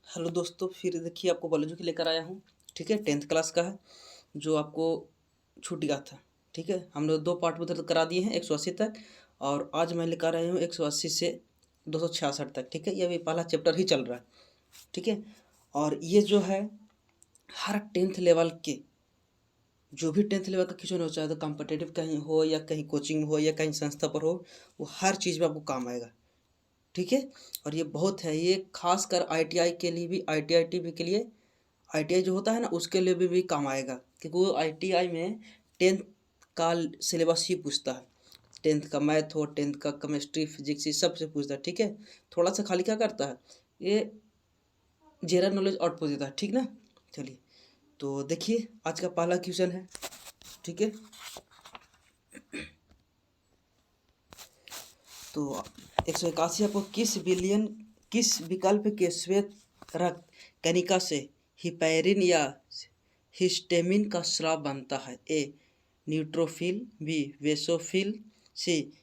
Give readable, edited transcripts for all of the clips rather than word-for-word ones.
Hello दोस्तों, फिर देखिए आपको बायोलॉजी की लेकर आया हूँ। ठीक है, 10th क्लास का है जो आपको छूट गया था। ठीक है, हम लोग 2 पार्ट उधर करा दिए हैं 180 तक, और आज मैं लेकर आया हूँ 180 से 266 तक। ठीक है, ये अभी पहला चैप्टर ही चल रहा है। ठीक है, और ये जो है हर 10th लेवल के, जो भी 10th लेवल का क्वेश्चन हो, चाहे तो कॉम्पिटिटिव कहीं हो या कहीं कोचिंग में हो या कहीं संस्था पर हो, वो हर चीज़ में आपको काम आएगा। ठीक है, और ये बहुत है, ये खासकर ITI के लिए भी, ITI टीवी के लिए, ITI जो होता है ना उसके लिए भी काम आएगा, क्योंकि वो ITI में 10th का सिलेबस ही पूछता है। 10th का मैथ हो, 10th का केमिस्ट्री फिजिक्स, ये सब से पूछता है। ठीक है, थोड़ा सा खाली क्या करता है, ये जनरल नॉलेज आउटपुट देता है। ठीक ना, चलिए तो देखिए आज का पहला क्वेश्चन है। ठीक है, तो 181 आपको किस विकल्प के श्वेत रक्त कणिका से हिपैरिन या हिस्टेमिन का स्राव बनता है? ए न्यूट्रोफिल, बी बेसोफिल, सी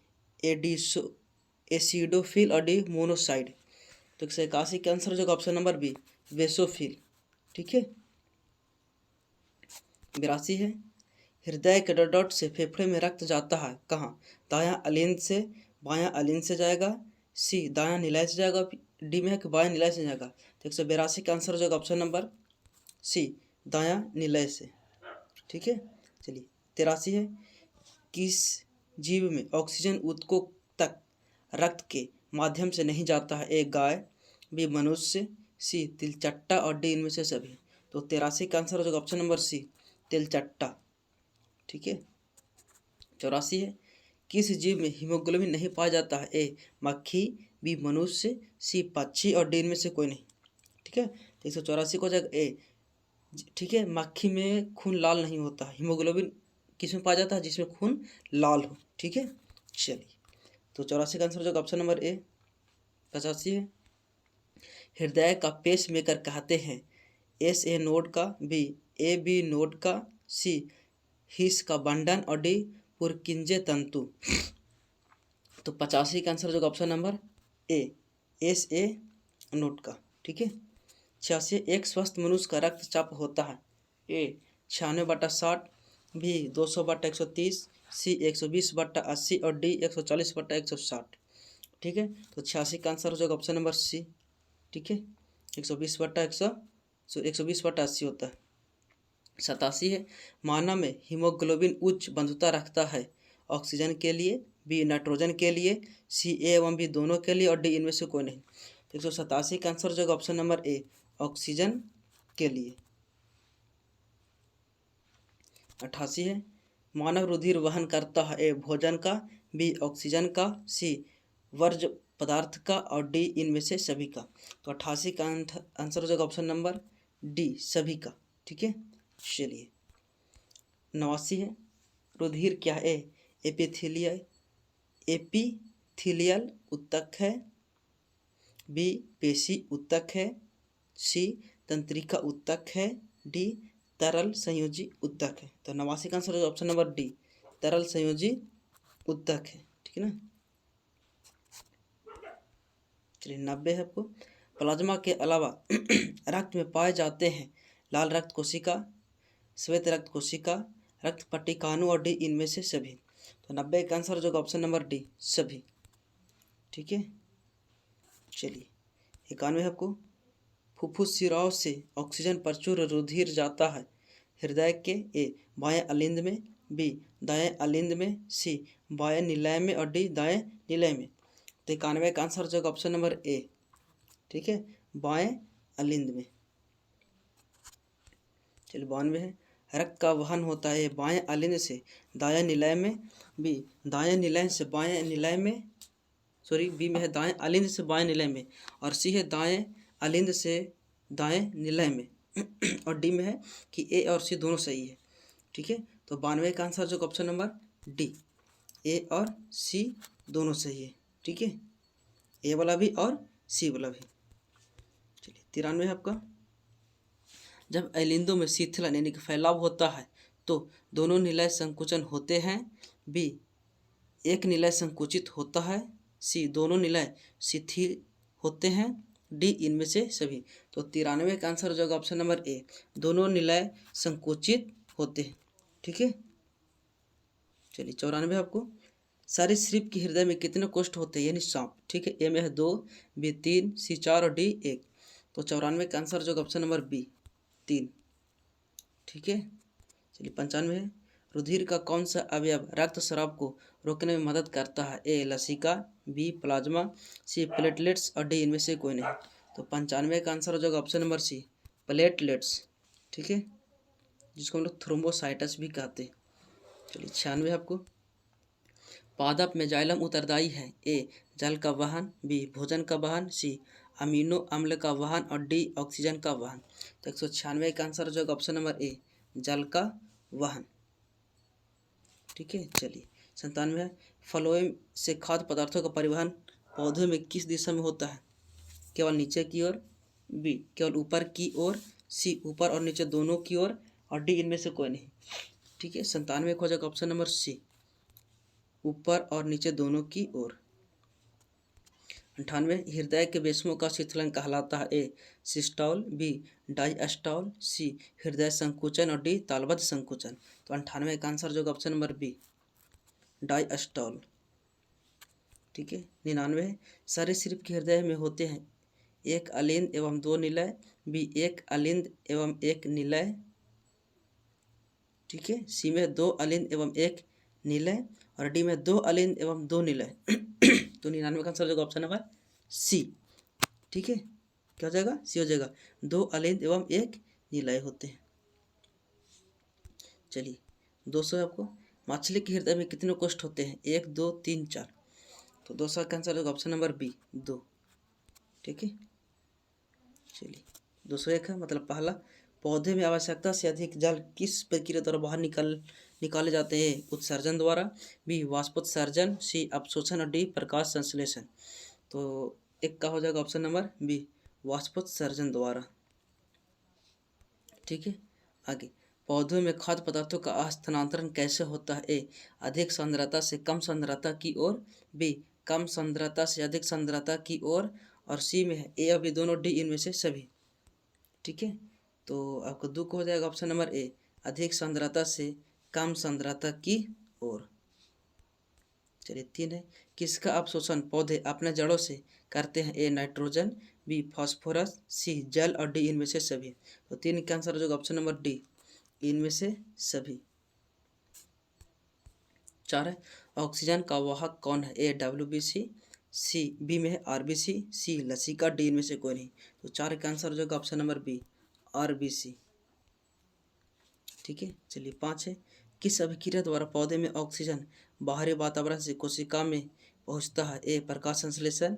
एसिडोफिल और डी मोनोसाइड। तो 181 के आंसर हो जाएगा ऑप्शन नंबर बी, बेसोफिल। ठीक है, 82 है, हृदय के डॉट से फेफड़े में रक्त जाता है कहाँ? दायां अलिंद से, बायां अलिंद से जाएगा, सी दायां निलय से जाएगा, डी में है कि बायां निलय से जाएगा। तो 182 का आंसर हो जाएगा ऑप्शन नंबर सी, दायां निलय से। ठीक है, चलिए 83 है, किस जीव में ऑक्सीजन ऊतकों तक रक्त के माध्यम से नहीं जाता है? ए गाय, बी मनुष्य, सी तिलचट्टा और डी इनमें से सभी। तो 83 का आंसर हो जाएगा ऑप्शन नंबर सी, तिलचट्टा। ठीक है, 84 है, किस जीव में हीमोग्लोबिन नहीं पाया जाता है? ए मक्खी, बी मनुष्य, सी पक्षी और डी इनमें से कोई नहीं। ठीक है, तो 184 को हो जाएगा ए। ठीक है, मक्खी में खून लाल नहीं होता, हीमोग्लोबिन किस में पाया जाता है? जिसमें खून लाल हो। ठीक है, चलिए तो 84 का आंसर हो जाएगा ऑप्शन नंबर ए। 85 है, हृदय का पेस मेकर कहते हैं? एस ए नोड का, बी ए बी नोड का, सी हिस का बंधन और डी पुरकिंजे तंतु। तो 85 का आंसर हो जाएगा option number A, S A node का। ठीक है, 86, एक स्वस्थ मनुष्य का रक्तचाप होता है? ए 96/60, बी 200/130, सी 120/80 और डी 140/160। ठीक है, तो 86 का आंसर हो जाएगा ऑप्शन नंबर सी। ठीक है, 120/80 होता है। 87 है, मानव में हीमोग्लोबिन उच्च बंधुता रखता है? ऑक्सीजन के लिए, बी नाइट्रोजन के लिए, सी ए एवं बी दोनों के लिए और डी इनमें से कोई नहीं। 187 का आंसर हो जाएगा ऑप्शन नंबर ए, ऑक्सीजन के लिए। 88 है, मानव रुधिर वहन करता है? ए भोजन का, बी ऑक्सीजन का, सी वर्ज्य पदार्थ का और डी इनमें से सभी का। तो 88 का आंसर हो जाएगा ऑप्शन नंबर डी, सभी का। ठीक है, चलिए 89 है, रुधिर क्या है? एपिथीलियल ऊतक है, बी पेशी ऊतक है, सी तंत्रिका ऊतक है, डी तरल संयोजी ऊतक है। तो 89 का आंसर है ऑप्शन नंबर डी, तरल संयोजी ऊतक है। ठीक है ना, चलिए 90 है आपको, प्लाज्मा के अलावा रक्त में पाए जाते हैं? लाल रक्त कोशिका, श्वेत रक्त कोशिका, रक्त पट्टिकाणु और डी इनमें से सभी। तो 90 का आंसर हो जाएगा ऑप्शन नंबर डी, सभी। ठीक है, चलिए 91 है आपको, फुफ्फुस शिराओं से ऑक्सीजन प्रचुर रुधिर जाता है हृदय के? ए बाएं अलिंद में, बी दाएं अलिंद में, सी बाएं निलय में और डी दाएं निलय में। तो 91 का आंसर हो जाएगा ऑप्शन नंबर ए। ठीक है, बाएं अलिंद में। चलिए 92 है, रक्त का वहन होता है? बाएं अलिंद से दाएं निलय में, बी दाएं निलय से बाएं निलय में, सॉरी बी में है दाएं अलिंद से बाएं निलय में, और सी है दाएं अलिंद से दाएं निलय में और डी में है कि ए और सी दोनों सही है। ठीक है, तो 92 का आंसर जो ऑप्शन नंबर डी, ए और सी दोनों सही है। ठीक है, ए वाला भी और सी वाला भी। चलिए 93 है आपका, जब एलिंदों में शिथिलन यानी कि फैलाव होता है तो दोनों निलय संकुचन होते हैं? बी एक निलय संकुचित होता है, सी दोनों निलय शिथिल होते हैं, डी इनमें से सभी। तो 93 का आंसर हो जाएगा ऑप्शन नंबर ए, दोनों निलय संकुचित होते हैं। ठीक है, चलिए 94 आपको, सरीसृप के हृदय में कितने कोष्ठ होते हैं, यानी सांप। ठीक है, ए में है 2, बी 3, सी 4 और डी 1। तो 94 का आंसर जो ऑप्शन नंबर बी 3। ठीक है, चलिए 95 है, रुधिर का कौन सा अवयव रक्त स्राव को रोकने में मदद करता है, ए लसिका, बी प्लाज्मा, सी प्लेटलेट्स और डी इनमें से कोई नहीं। तो 95 का आंसर हो जाएगा ऑप्शन नंबर सी, प्लेटलेट्स। ठीक है, जिसको हम लोग थ्रोम्बोसाइटस भी कहते हैं। चलिए 96 आपको, पादप में जाइलम उत्तरदायी है, ए जल का वाहन, बी भोजन का वाहन, सी अमीनो अम्ल का वाहन और डी ऑक्सीजन का वाहन। तो 196 का आंसर हो जाएगा ऑप्शन नंबर ए, जल का वाहन। ठीक है, चलिए 97 है, फ्लोएम से खाद्य पदार्थों का परिवहन पौधे में किस दिशा में होता है, केवल नीचे की ओर, बी केवल ऊपर की ओर, सी ऊपर और नीचे दोनों की ओर और डी इनमें से कोई नहीं। ठीक है, 97 हो जाएगा ऑप्शन नंबर सी, ऊपर और नीचे दोनों की ओर। 98 हृदय के वेशमों का शीतलन कहलाता है, ए सिस्टोल, बी डायस्टोल, सी हृदय संकुचन और डी तालबद्ध संकुचन। तो 98 का आंसर जो ऑप्शन नंबर बी, डायस्टोल। ठीक है, 99 सरीसृप के हृदय में होते हैं, एक अलिंद एवं 2 निलय, बी एक अलिंद एवं 1 निलय। ठीक है, सी में 2 अलिंद एवं 1 निलय और डी में 2 अलिंद एवं 2 निलय। तो 99 का आंसर हो जाएगा ऑप्शन नंबर सी। ठीक है, क्या हो जाएगा, सी हो जाएगा, 2 अलिंद एवं 1 निलय होते हैं। चलिए 200 आपको, मछली के हृदय में कितने कोष्ठ होते हैं, 1 2 3 4। तो 200 का आंसर होगा ऑप्शन नंबर बी 2। ठीक है, चलिए 201 है, मतलब पहला, पौधे में आवश्यकता से अधिक जल किस प्रक्रिया द्वारा बाहर निकाले जाते हैं, उत्सर्जन द्वारा, बी वाष्पोत्सर्जन, सी अपशोषण और डी प्रकाश संश्लेषण। तो एक का हो जाएगा ऑप्शन नंबर बी, वाष्पोत्सर्जन द्वारा। ठीक है, आगे, पौधों में खाद्य पदार्थों का स्थानांतरण कैसे होता है, ए अधिक सांद्रता से कम सांद्रता की ओर, बी कम सांद्रता से अधिक सांद्रता की ओर और सी में है ए और बी दोनों, डी इनमें से सभी। ठीक है, तो आपको दुख हो जाएगा ऑप्शन नंबर ए, अधिक सांद्रता से कम सांद्रता की ओर। चलिए 3 है, किसका अवशोषण पौधे अपने जड़ों से करते हैं, ए नाइट्रोजन, बी फास्फोरस, सी जल और डी इनमें से सभी। तो 3 का आंसर हो जाएगा ऑप्शन नंबर डी, इनमें से सभी। 4 है, ऑक्सीजन का वाहक कौन है, ए WBC, सी बी में है RBC, सी लसिका, डी इनमें से कोई नहीं। तो 4 का आंसर हो जाएगा ऑप्शन नंबर बी, RBC। ठीक है, चलिए 5 है, किस अभिक्रिया द्वारा पौधे में ऑक्सीजन बाहरी वातावरण से कोशिका में पहुंचता है, ए प्रकाश संश्लेषण,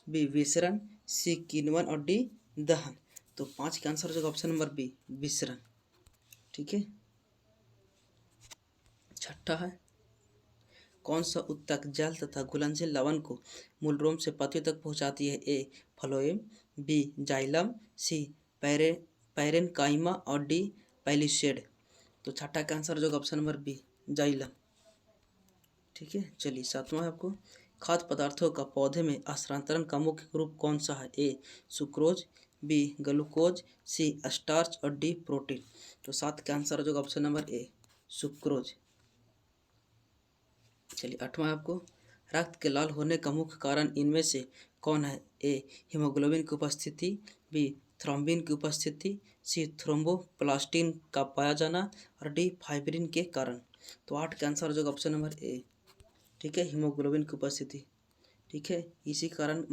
बी विसरण, सी किण्वन और डी दहन। तो 5 का आंसर हो जाएगा ऑप्शन नंबर बी, विसरण। ठीक है, 6 है, कौन सा उत्तक जल तथा घुलनशील लवण को मूलरोम से पत्तियों तक पहुंचाती है, ए फ्लोएम, बी जाइलम, सी पैरेनकाइमा और डी पैलिसेड। तो 6 का आंसर हो जाएगा ऑप्शन नंबर बी, जाइलम। ठीक है, चलिए 7वां है आपको, खाद्य पदार्थों का पौधे में स्थानांतरण का मुख्य रूप कौन सा है, ए सुक्रोज, बी ग्लूकोज, सी स्टार्च और डी प्रोटीन। तो 7 का आंसर हो जाएगा ऑप्शन नंबर ए, सुक्रोज। चलिए 8वां है आपको, रक्त के लाल होने का मुख्य कारण इनमें से कौन है, ए हीमोग्लोबिन की उपस्थिति, बी थ्रोम्बिन की उपस्थिति, सी थ्रोम्बोप्लास्टिन का पाया जाना और डी फाइब्रिन के कारण। तो 8 का आंसर हो जाएगा ऑप्शन नंबर ए। ठीक है, हीमोग्लोबिन की उपस्थिति। ठीक है, इसी कारण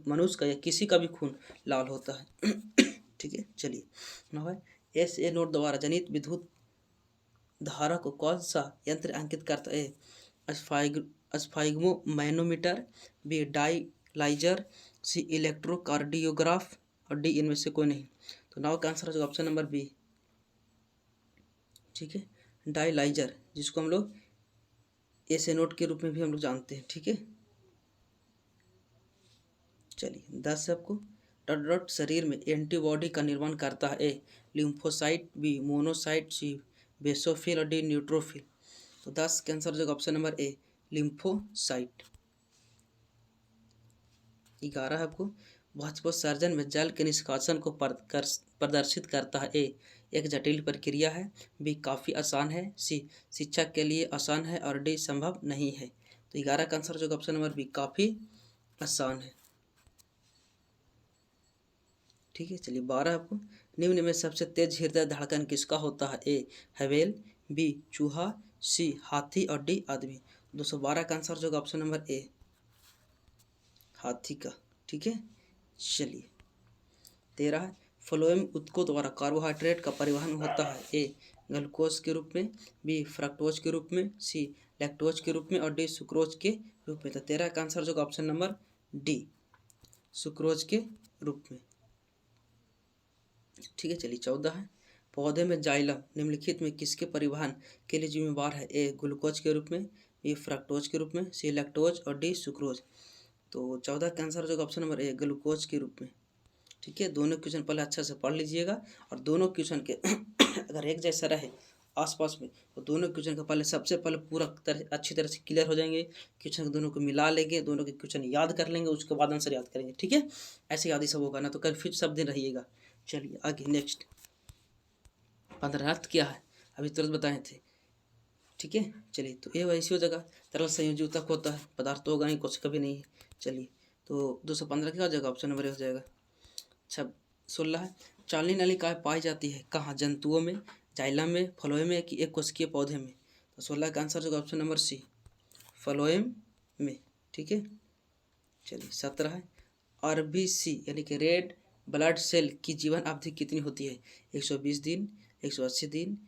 मनुष्य का या किसी का भी खून लाल होता है। ठीक है, चलिए 9 है, SA नोड द्वारा जनित विद्युत धारा को कौन सा यंत्र अंकित करता है, स्फाइग्मो मैनोमीटर, बी डायलाइजर, सी इलेक्ट्रोकार्डियोग्राफ और डी इनमें से कोई नहीं। तो 9 का आंसर है ऑप्शन नंबर बी। ठीक है, डायलाइजर, जिसको हम लोग SA नोट के रूप में भी हम लोग जानते हैं। ठीक है, चलिए 10 है आपको, डॉट शरीर में एंटीबॉडी का निर्माण करता है, ए लिम्फोसाइट, बी मोनोसाइट, सी बेसोफिल और डी न्यूट्रोफिल। तो 10 का आंसर हो जाएगा ऑप्शन नंबर ए, लिम्फोसाइट। 11 है आपको, वाष्पोत्सर्जन में जल के निष्कासन को प्रदर्शित करता है। ए एक जटिल प्रक्रिया है, बी काफ़ी आसान है, सी शिक्षक के लिए आसान है और डी संभव नहीं है। तो 11 का आंसर जो ऑप्शन नंबर बी काफ़ी आसान है। ठीक है, चलिए 12 आपको, निम्न में सबसे तेज हृदय धड़कन किसका होता है? ए हवेल, बी चूहा, सी हाथी और डी आदमी। 212 का आंसर जो ऑप्शन नंबर ए हाथी का। ठीक है, चलिए 13 फ्लोएम ऊतकों द्वारा कार्बोहाइड्रेट का परिवहन होता है। ए ग्लूकोज के रूप में, बी फ्रक्टोज के रूप में, सी लैक्टोज के रूप में और डी सुक्रोज के रूप में। तो 13 का आंसर जो ऑप्शन नंबर डी सुक्रोज के रूप में। ठीक है, चलिए 14 है, पौधे में जाइलम निम्नलिखित में किसके परिवहन के लिए जिम्मेवार है? ए ग्लूकोज के रूप में, बी फ्रक्टोज के रूप में, सी लैक्टोज और डी सुक्रोज। तो 14 का आंसर जो ऑप्शन नंबर ए ग्लूकोज के रूप में। ठीक है, दोनों क्वेश्चन पहले अच्छे से पढ़ लीजिएगा और दोनों क्वेश्चन के अगर एक जैसा रहे आसपास में तो दोनों क्वेश्चन का पहले सबसे पहले पूरा अच्छी तरह से क्लियर हो जाएंगे। क्वेश्चन दोनों को मिला लेंगे, दोनों के क्वेश्चन याद कर लेंगे, उसके बाद आंसर याद करेंगे। ठीक है, ऐसे याद ही सब होगा ना, तो कन्फ्यूज सब दिन रहिएगा। चलिए आगे नेक्स्ट, 15 अर्थ क्या है अभी तुरंत बताए थे। ठीक है, चलिए तो ये वैसी हो जगह तरल संयोजी ऊतक होता है, पदार्थ तो होगा नहीं, कुछ कभी नहीं है। चलिए तो 215 क्या हो जाएगा? ऑप्शन नंबर ए हो जाएगा। 16 है, चालनी नलिकाएं पाई जाती है कहाँ? जंतुओं में, जाइलम में, फ्लोएम में कि एक कोशिकीय पौधे में। तो 16 का आंसर होगा ऑप्शन नंबर सी फ्लोएम में। ठीक है, चलिए 17 है, आरबीसी यानी कि रेड ब्लड सेल की जीवन अवधि कितनी होती है? 120 दिन, 180 दिन,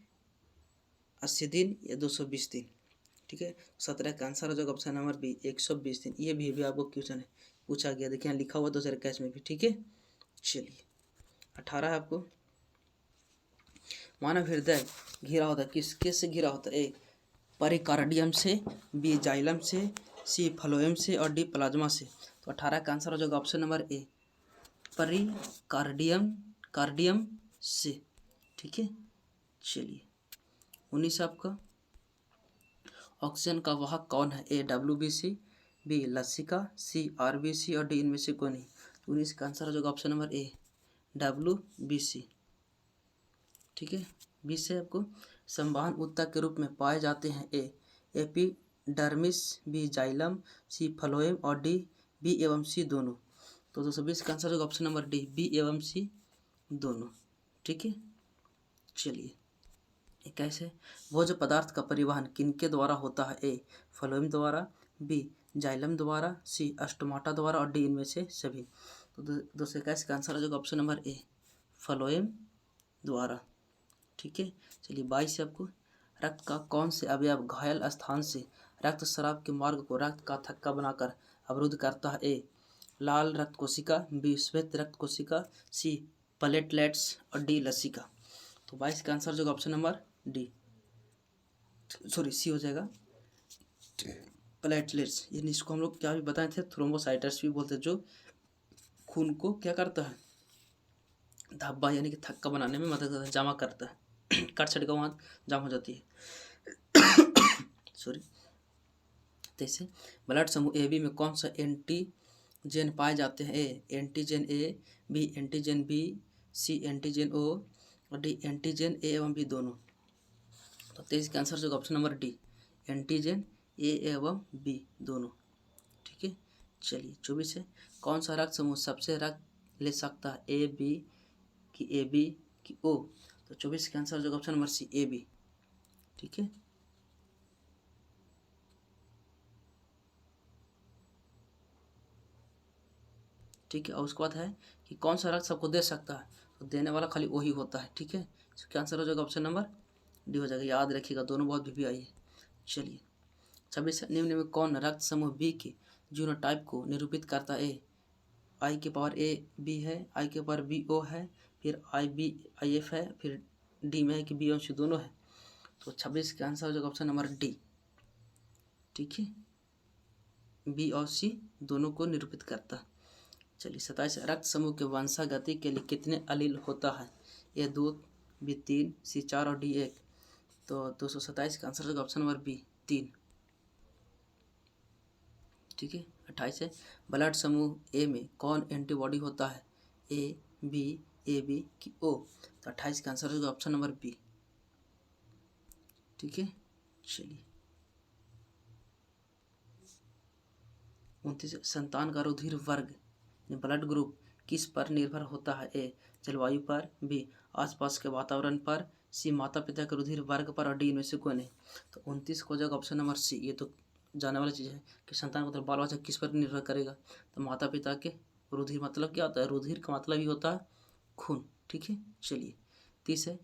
80 दिन या 220 दिन। ठीक है, 17 का आंसर हो जाएगा ऑप्शन नंबर बी 120 दिन। ये भी आपको क्वेश्चन है पूछा गया, देखिए यहाँ लिखा हुआ 2021 में भी। ठीक है, चलिए 18 है आपको, मानव हृदय घिरा होता है किसके से घिरा होता है? ए परिकार्डियम से, बी जाइलम से, सी फ्लोएम से और डी प्लाज्मा से। तो 18 का आंसर हो जाएगा ऑप्शन नंबर ए कार्डियम से। ठीक है, चलिए 19 आपका, ऑक्सीजन का वाहक कौन है? ए WBC, बी लसिका, सी RBC और डी इनमें से कोई नहीं। तो 19 का आंसर हो जाएगा ऑप्शन नंबर ए WBC। ठीक है, 20 से आपको, संवहन ऊतक के रूप में पाए जाते हैं। ए एपिडर्मिस, बी जाइलम, सी फ्लोएम और डी बी एवं सी दोनों। तो 220 का आंसर होगा ऑप्शन नंबर डी बी एवं सी दोनों। ठीक है, चलिए कैसे, भोज्य पदार्थ का परिवहन किनके द्वारा होता है? ए फ्लोएम द्वारा, बी जाइलम द्वारा, सी स्टोमाटा द्वारा और डी इनमें से सभी। तो 221 का आंसर हो जाएगा ऑप्शन नंबर ए फ्लोएम द्वारा। ठीक है, चलिए 22 से आपको, रक्त का कौन से अवयव घायल स्थान से रक्त स्राव के मार्ग को रक्त का थक्का बनाकर अवरुद्ध करता है? ए लाल रक्त कोशिका, बी श्वेत रक्त कोशिका, सी प्लेटलेट्स और डी लसिका। तो 22 का आंसर जो ऑप्शन नंबर डी सी हो जाएगा प्लेटलेट्स। यानी इसको हम लोग क्या भी बताए थे, थ्रोम्बोसाइटस भी बोलते हैं, जो खून को क्या करता है, धब्बा यानी कि थक्का बनाने में मदद करता है, जमा करता है, कट छट का वहाँ जाम हो जाती है। सॉरी। जैसे ब्लड समूह ए बी में कौन सा एंटीजन पाए जाते हैं? A antigen A, B antigen B, C antigen O और डी एंटीजन ए एवं बी दोनों। तो 23 का आंसर जो ऑप्शन नंबर डी एंटीजन ए एवं बी दोनों। ठीक है, चलिए 24 है, कौन सा रक्त समूह सबसे रक्त ले सकता है? ए बी की ओ। तो 24 का आंसर जो option number C A B. ठीक है, ठीक है, और उसके बाद है कि कौन सा रक्त सबको दे सकता है? तो देने वाला खाली वही होता है। ठीक है, इसका आंसर हो जाएगा ऑप्शन नंबर डी हो जाएगा, याद रखिएगा, दोनों बहुत भी आई है। चलिए 26, निम्न में कौन रक्त समूह बी के जीनोटाइप को निरूपित करता है? आई के पावर ए बी है, आई के पावर बी ओ है, फिर आई एफ है, फिर डी में है कि बी और सी दोनों है। तो 26 का आंसर हो जाएगा ऑप्शन नंबर डी। ठीक है, बी और सी दोनों को निरूपित करता है। चलिए 27, रक्त समूह के वंशागति के लिए कितने अलील होता है? ए 2, बी 3, सी 4 और डी 1। तो 227 का आंसर होगा ऑप्शन नंबर बी 3। ठीक है, 28 है ब्लड समूह ए में कौन एंटीबॉडी होता है, ए बी की ओ। तो 28 का आंसर होगा ऑप्शन नंबर बी। ठीक है, चलिए 29 संतान का रुधिर वर्ग ब्लड ग्रुप किस पर निर्भर होता है, ए जलवायु पर, बी आसपास के वातावरण पर, सी माता पिता के रुधिर वर्ग पर और डी इनमें से कोई नहीं। तो 29 को हो जाएगा ऑप्शन नंबर सी। ये तो जाने वाली चीज़ है कि संतान मतलब बाल बच्चा किस पर निर्भर करेगा, तो माता पिता के रुधिर। मतलब क्या होता है, रुधिर का मतलब ही होता है खून। ठीक है, चलिए 30 है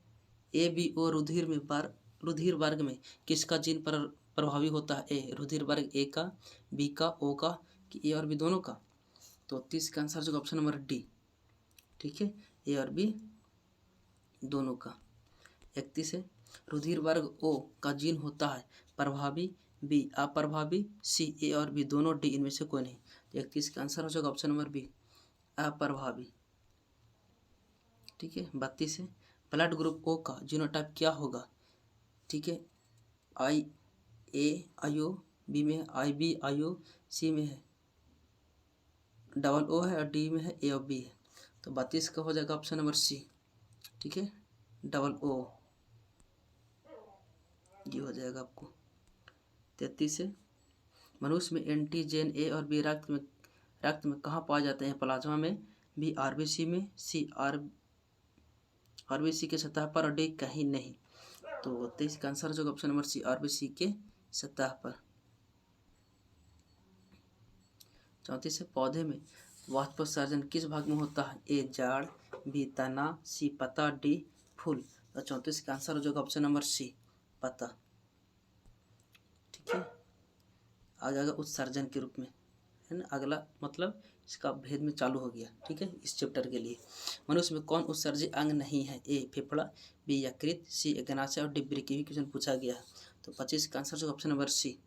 ए बी ओ रुधिर वर्ग में किसका जीन पर प्रभावी होता है, ए रुधिर वर्ग ए का, बी का, ओ का, कि ए और बी दोनों का। तो 30 का आंसर जो ऑप्शन नंबर डी। ठीक है, ए और बी दोनों का। 31 है रुधिर वर्ग ओ का जीन होता है प्रभावी, बी अप्रभावी, सी ए और बी दोनों, डी इनमें से कोई नहीं। तो 31 का आंसर हो जाएगा ऑप्शन नंबर बी अप्रभावी। ठीक है, 32 है ब्लड ग्रुप ओ का जीनोटाइप क्या होगा। ठीक है, आई ए आई ओ, बी में है आई बी आई ओ, सी में है डबल ओ है और डी में है ए और बी है। तो 32 का हो जाएगा ऑप्शन नंबर सी। ठीक है, डबल ओ ये हो जाएगा आपको। 33 है मनुष्य में एंटीजन ए और बी रक्त में कहाँ पाए जाते हैं, प्लाज्मा में, बी आरबीसी में, सी आरबीसी के सतह पर और डी कहीं नहीं। तो 23 का आंसर जो ऑप्शन नंबर सी आरबीसी के सतह पर। 34 है पौधे में वाष्पोत्सर्जन किस भाग में होता है, ए जड़, बी तना, सी पत्ता, डी फूल। तो 34 का आंसर हो जाएगा ऑप्शन नंबर सी पत्ता। ठीक है, आ जाएगा उत्सर्जन के रूप में, है ना। अगला मतलब इसका भेद में चालू हो गया। ठीक है, इस चैप्टर के लिए मनुष्य में कौन उत्सर्जी अंग नहीं है, ए फेफड़ा, बी यकृत, सी अग्नाशय और डी वृक्क। भी क्वेश्चन पूछा गया है। तो 25 का आंसर जो ऑप्शन नंबर सी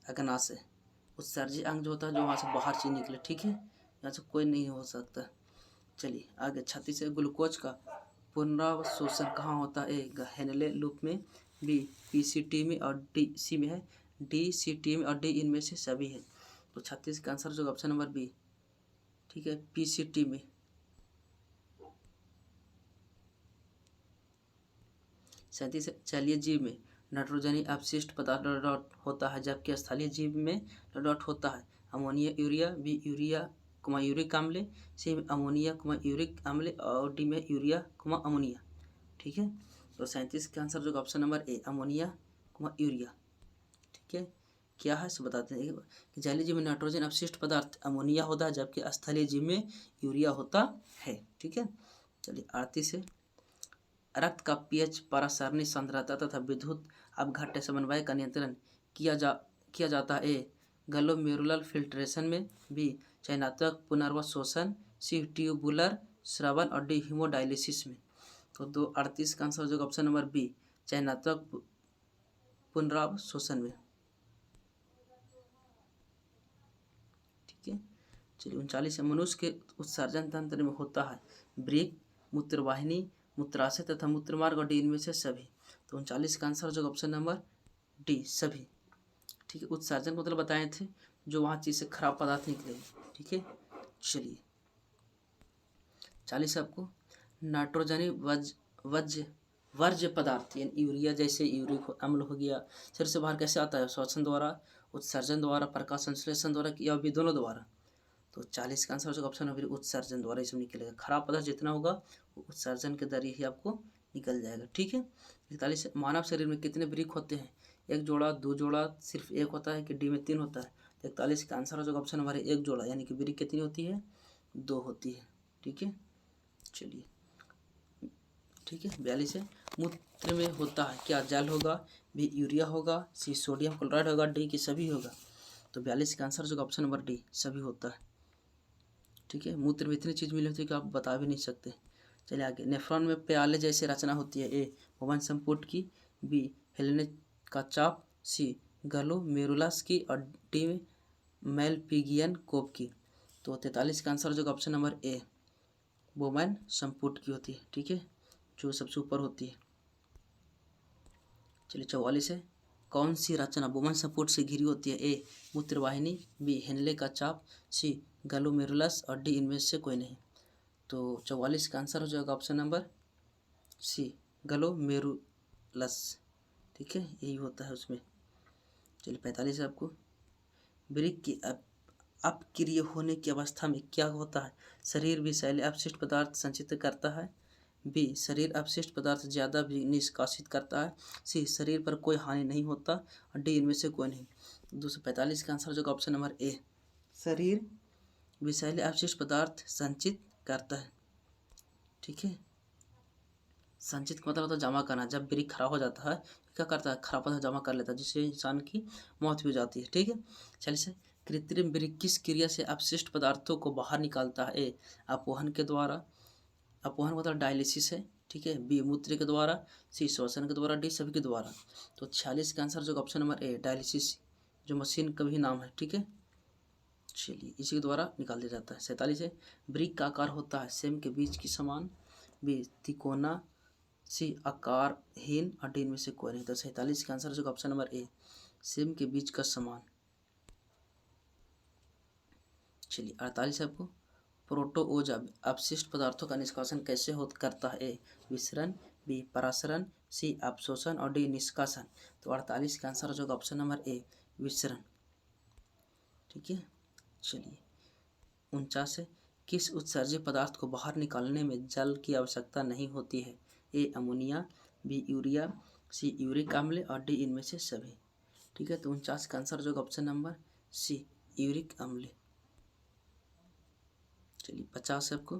अग्नाशय। उत्सर्जी अंग जो होता है जो वहाँ से बाहर चीज निकले। ठीक है, यहाँ से कोई नहीं हो सकता। चलिए आगे 36 है ग्लूकोज का पुनरावशोषण कहाँ होता है, ए हेनले लूप में, बी पीसीटी में और डी सी में है, डी सी टी में और डी इनमें से सभी है। तो 36 का आंसर जो ऑप्शन नंबर बी। ठीक है, पीसीटी में। 37 जलीय जीव में नाइट्रोजनी अपशिष्ट पदार्थ डॉट होता है जबकि स्थलीय जीव में डॉट होता है ammonia urea, B urea uric अम्ल, सी में अमोनिया यूरिक अम्ल और डी में यूरिया अमोनिया। ठीक है, तो 37 का आंसर जो option number A ammonia urea. ठीक है, क्या है सो बताते हैं कि जलीय जीव में नाइट्रोजन अपशिष्ट पदार्थ अमोनिया होता है जबकि स्थलीय जीव में यूरिया होता है। ठीक है, चलिए 38 है रक्त का पीएच पारासरणिक सांद्रता तथा विद्युत अपघट्य समन्वय का नियंत्रण किया जाता है, ए ग्लोमेरुलर फिल्ट्रेशन में, बी चयनात्मक पुनर्वशोषण, सी ट्यूबुलर श्रवण और डी हीमोडायलिसिस में। तो 38 का आंसर हो जाएगा ऑप्शन नंबर बी चयनात्मक पुनरावशोषण में। ठीक है, चलिए 39 मनुष्य के उत्सर्जन तंत्र में होता है वृक्क, मूत्रवाहिनी, मूत्राशय तथा मूत्रमार्ग और डी इनमें से सभी। तो 39 का आंसर जो ऑप्शन नंबर डी सभी। ठीक है, उत्सर्जन मतलब बताए थे जो वहाँ चीज़ से खराब पदार्थ निकलेगी। ठीक है, चलिए 40 आपको नाइट्रोजनी वर्ज्य पदार्थ यानी यूरिया जैसे यूरिक अम्ल हो गया शरीर से बाहर कैसे आता है, श्वसन द्वारा, उत्सर्जन द्वारा, प्रकाश संश्लेषण द्वारा या भी दोनों द्वारा। तो 40 का आंसर हो जाएगा ऑप्शन नंबर उत्सर्जन द्वारा इसमें निकलेगा। खराब पदार्थ जितना होगा वो उत्सर्जन के जरिए ही आपको निकल जाएगा। ठीक है, 41 मानव शरीर में कितने वृक्क होते हैं, एक जोड़ा, दो जोड़ा, सिर्फ एक होता है कि डी में 3 होता है। 41 का आंसर हो जाएगा ऑप्शन नंबर एक जोड़ा यानी कि वृक्क कितनी होती है, 2 होती है। ठीक है, चलिए ठीक है 42 है मूत्र में होता है क्या, जल होगा, बी यूरिया होगा, सी सोडियम क्लोराइड होगा, डी की सभी होगा। तो 42 का आंसर जो ऑप्शन नंबर डी सभी होता है। ठीक है, मूत्र में इतनी चीज़ मिली होती है कि आप बता भी नहीं सकते। चलिए आगे नेफ्रॉन में प्याले जैसे रचना होती है, ए भवन संपुट की, बी हेलेने का चाप, सी ग्लोमेरुलस की और डी में मेलपिगियन कोप की। तो 43 का आंसर जो ऑप्शन नंबर ए बोमैन संपुट की होती है। ठीक है, जो सबसे ऊपर होती है। चलिए 44 है कौन सी रचना वुमन सपोर्ट से घिरी होती है? ए मूत्रवाहिनी, बी हेनले का चाप, सी ग्लोमेरुलस और डी इनमें से कोई नहीं। तो 44 का आंसर हो जाएगा ऑप्शन नंबर सी ग्लोमेरुलस। ठीक है, यही होता है उसमें। चलिए 45 आपको, वृक्क की अपक्रिय होने की अवस्था में क्या होता है? शरीर विषैले अपशिष्ट पदार्थ संचित करता है, बी शरीर अपशिष्ट पदार्थ ज़्यादा भी निष्कासित करता है, सी शरीर पर कोई हानि नहीं होता और डी इनमें से कोई नहीं। 245 का आंसर हो जाएगा ऑप्शन नंबर ए, शरीर विषैले अपशिष्ट पदार्थ संचित करता है। ठीक है, संचित का मतलब होता है जमा करना। जब वृक्क खराब हो जाता है क्या करता है? खराब पदार्थ जमा कर लेता है, जिससे इंसान की मौत भी हो जाती है। ठीक है, चलिए से कृत्रिम वृक्क किस क्रिया से अपशिष्ट पदार्थों को बाहर निकालता है? ए अपवहन के द्वारा, अपवहन मतलब डायलिसिस है। ठीक है, बी मूत्र के द्वारा, सी श्वसन के द्वारा, डी सभी के द्वारा। तो 46 का आंसर जो ऑप्शन नंबर ए डायलिसिस, जो मशीन का भी नाम है। ठीक है, चलिए इसी के द्वारा निकाल दिया जाता है। 47 है, वृक्क का आकार होता है सेम के बीच की समान, बी तिकोना, सी आकारहीन और डी इनमें से कोई नहीं। तो 47 का आंसर जो ऑप्शन नंबर ए सेम के बीच का समान। चलिए 48 है आपको, प्रोटोओज अपशिष्ट पदार्थों का निष्कासन कैसे करता है? ए विसरण, बी परासरण, सी अपशोषण और डी निष्कासन। तो 48 का आंसर हो जाएगा ऑप्शन नंबर ए विसरण। ठीक है, चलिए 49 है, किस उत्सर्जित पदार्थ को बाहर निकालने में जल की आवश्यकता नहीं होती है? A ammonia, B urea, C uric अम्ल और डी इनमें से सभी। ठीक है, तो 49 का आंसर हो जाएगा ऑप्शन नंबर सी यूरिक अम्ल। चलिए 50 है आपको,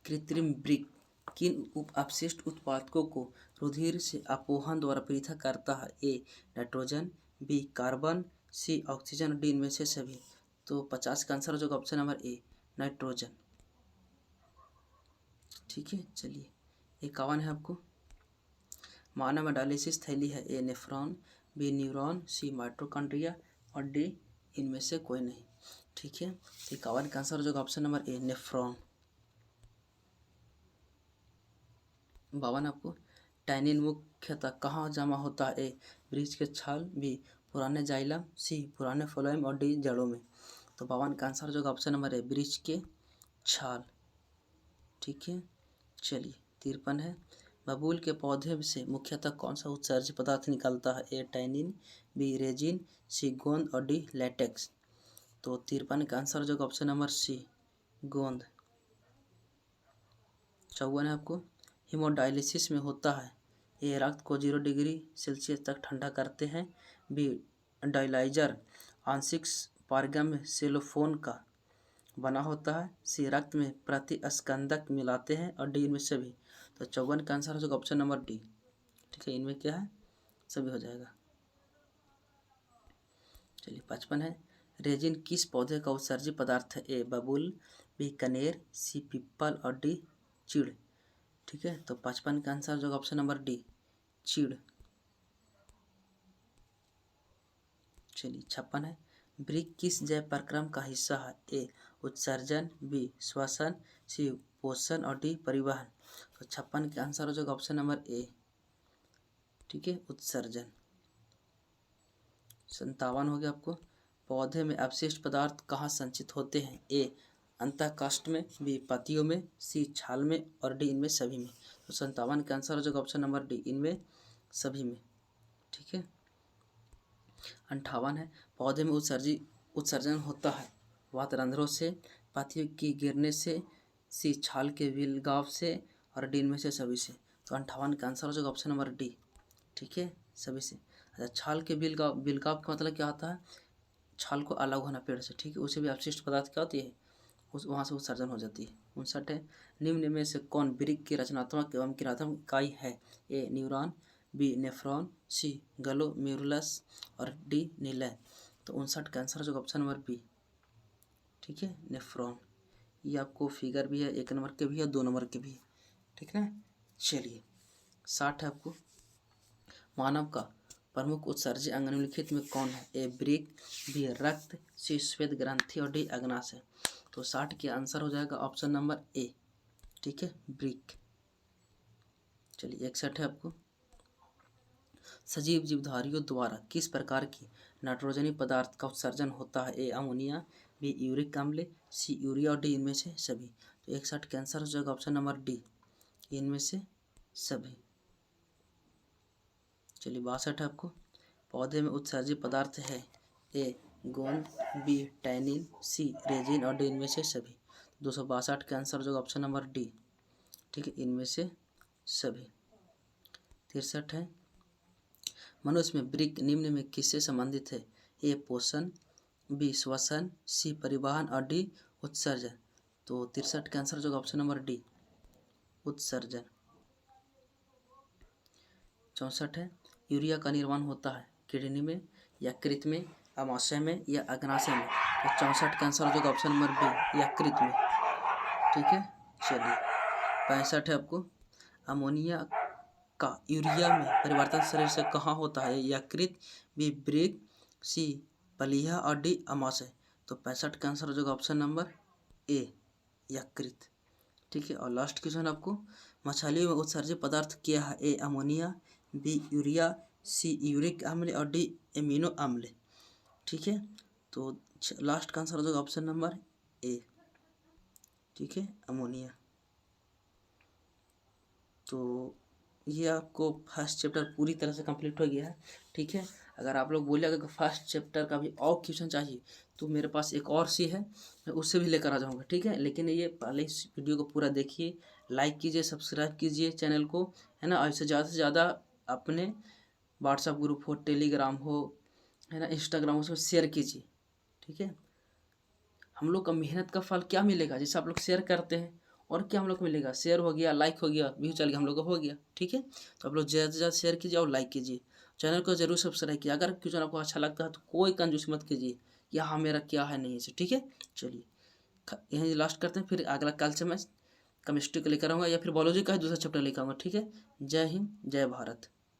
कृत्रिम वृक्क किन अपशिष्ट उत्पादकों को रुधिर से अपवहन द्वारा पृथक करता है? A nitrogen, B carbon, C oxygen, D इनमें से सभी। तो 50 का आंसर हो जाएगा ऑप्शन नंबर ए नाइट्रोजन। ठीक है, चलिए 51 है आपको, मानव में डायलिसिस थैली है? ए नेफ्रॉन, बी न्यूरॉन, सी माइटोकॉन्ड्रिया और डी इनमें से कोई नहीं। ठीक है, 51 का आंसर हो जाएगा ऑप्शन नंबर ए नेफ्रॉन। 52 आपको, टैनिन मुख्यतः कहाँ जमा होता है? ए वृक्ष के छाल, बी पुराने जाइलम, सी पुराने फ्लोएम और डी जड़ों में। तो 52 का आंसर हो जाएगा ऑप्शन नंबर ए वृक्ष के छाल। ठीक है, चलिए 53 है, बबूल के पौधे से मुख्यतः कौन सा उत्सर्जित पदार्थ निकलता है? ए टैनिन, बी रेजिन, सी गोंद और डी लैटेक्स। तो 53 का आंसर हो जाएगा ऑप्शन नंबर सी गोंद। 54 है आपको, हीमोडायलिसिस में होता है? ए रक्त को 0 डिग्री सेल्सियस तक ठंडा करते हैं, बी डायलाइजर आंशिक पारगम्य सेलोफोन का बना होता है, सी रक्त में प्रतिस्कंदक मिलाते हैं और डी इनमें सभी। तो 54 का आंसर हो जाएगा ऑप्शन नंबर डी। ठीक है, इनमें क्या है? सभी हो जाएगा। चलिए 55 है, रेजिन किस पौधे का उत्सर्जित पदार्थ है? ए बबूल, बी कनेर, सी पिप्पल और डी चीड़। ठीक है, तो 55 का आंसर जो ऑप्शन नंबर डी चीड़। चलिए 56 है, वृक्क किस जैव प्रक्रम का हिस्सा है? ए उत्सर्जन, बी श्वसन, सी पोषण और डी परिवहन। तो 56 का आंसर हो जाएगा ऑप्शन नंबर ए। ठीक है, उत्सर्जन। 57 हो गया आपको, पौधे में अपशिष्ट पदार्थ कहाँ संचित होते हैं? ए अंतःकाष्ठ में, बी पत्तियों में, सी छाल में और डी इनमें सभी में। तो 57 का आंसर हो जाएगा ऑप्शन नंबर डी इनमें सभी में। ठीक है, 58 है, पौधे में उत्सर्जन होता है वातरंध्रों से, पत्तियों की गिरने से, सी छाल के बिलगाव से और डी इनमें से सभी से। तो 58 का आंसर हो जाएगा ऑप्शन नंबर डी। ठीक है, सभी से। अच्छा, छाल के बिलगाव का मतलब क्या होता है? छाल को अलग होना पेड़ से। ठीक है, उसे भी अपशिष्ट पदार्थ क्या होती है? उस वहाँ से उत्सर्जन हो जाती है। 59 है, निम्न में से कौन वृक्क की रचनात्मक एवं क्रियात्मक इकाई है? ए न्यूरॉन, बी नेफ्रॉन, सी ग्लोमेरुलस और डी निलय। तो 59 का आंसर जो ऑप्शन नंबर बी। ठीक है, नेफ्रॉन। ये आपको फिगर भी है, 1 नंबर के भी है, 2 नंबर के भी है। ठीक है ना, चलिए 60 है आपको, मानव का प्रमुख उत्सर्जी अंग निम्नलिखित में कौन है? ए वृक्क, बी रक्त, सी श्वेत ग्रंथि और डी अग्नाशय। तो 60 के आंसर हो जाएगा ऑप्शन नंबर ए। ठीक है, वृक्क। चलिए 61 है आपको, सजीव जीवधारियों द्वारा किस प्रकार की नाइट्रोजनी पदार्थ का उत्सर्जन होता है? ए अमोनिया, बी यूरिक अम्ल, सी यूरिया और डी इनमें से सभी। तो 61 कैंसर हो जाएगा ऑप्शन नंबर डी, इनमें से सभी। चलिए 62 है आपको, पौधे में उत्सर्जित पदार्थ है? ए गोंद, बी टैनिन, सी रेजिन और डी इनमें से सभी। 262 का आंसर हो जाएगा ऑप्शन नंबर डी, ठीक है, इनमें से सभी। 63 है, मनुष्य में वृक्क निम्न में किससे संबंधित है? ए पोषण, बी श्वसन, सी परिवहन और डी उत्सर्जन। तो 63 का आंसर हो जाएगा ऑप्शन नंबर डी, उत्सर्जन। 64 है, यूरिया का निर्माण होता है किडनी में, यकृत में, अमाशय में या अग्नाशय में? तो 64 का आंसर हो जाएगा ऑप्शन नंबर बी, यकृत में, ठीक है। चलिए 65 है आपको, अमोनिया का यूरिया में परिवर्तन शरीर से कहाँ होता है? यकृत, बी वृक्क, सी पलीहा और डी अमाशय। तो 65 का आंसर हो जाएगा ऑप्शन नंबर ए, यकृत, ठीक है। और लास्ट क्वेश्चन आपको, मछलियों में उत्सर्जित पदार्थ क्या है? A ammonia, B urea, C uric अम्ल और डी एमिनो अम्ल, ठीक है। तो लास्ट का आंसर हो जाएगा ऑप्शन नंबर ए, ठीक है, अमोनिया। तो ये आपको फर्स्ट चैप्टर पूरी तरह से कंप्लीट हो गया है, ठीक है। अगर आप लोग बोले अगर फर्स्ट चैप्टर का भी और क्वेश्चन चाहिए तो मेरे पास एक और सी है, मैं उससे भी लेकर आ जाऊँगा, ठीक है। लेकिन ये पहले इस वीडियो को पूरा देखिए, लाइक कीजिए, सब्सक्राइब कीजिए चैनल को, है ना। ऐसे ज़्यादा से ज़्यादा अपने व्हाट्सएप ग्रुप हो, टेलीग्राम हो, है ना, इंस्टाग्राम, उसमें शेयर कीजिए, ठीक है। हम लोग का मेहनत का फल क्या मिलेगा? जैसे आप लोग शेयर करते हैं, और क्या हम लोग को मिलेगा? शेयर हो गया, लाइक हो गया, व्यू चल गया, हम लोग का हो गया, ठीक है। तो आप लोग ज़्यादा से ज़्यादा शेयर कीजिए और लाइक कीजिए, चैनल को जरूर सब्सक्राइब कीजिए। अगर क्वेश्चन आपको अच्छा लगता है तो कोई कंजूसी मत कीजिए कि हाँ मेरा क्या है नहीं है, ठीक है। चलिए यहीं लास्ट करते हैं, फिर अगला कल से मैं केमिस्ट्री को लेकर आऊँगा या फिर बायोलॉजी का दूसरा चैप्टर लेकर आऊँगा, ठीक है। जय हिंद, जय भारत।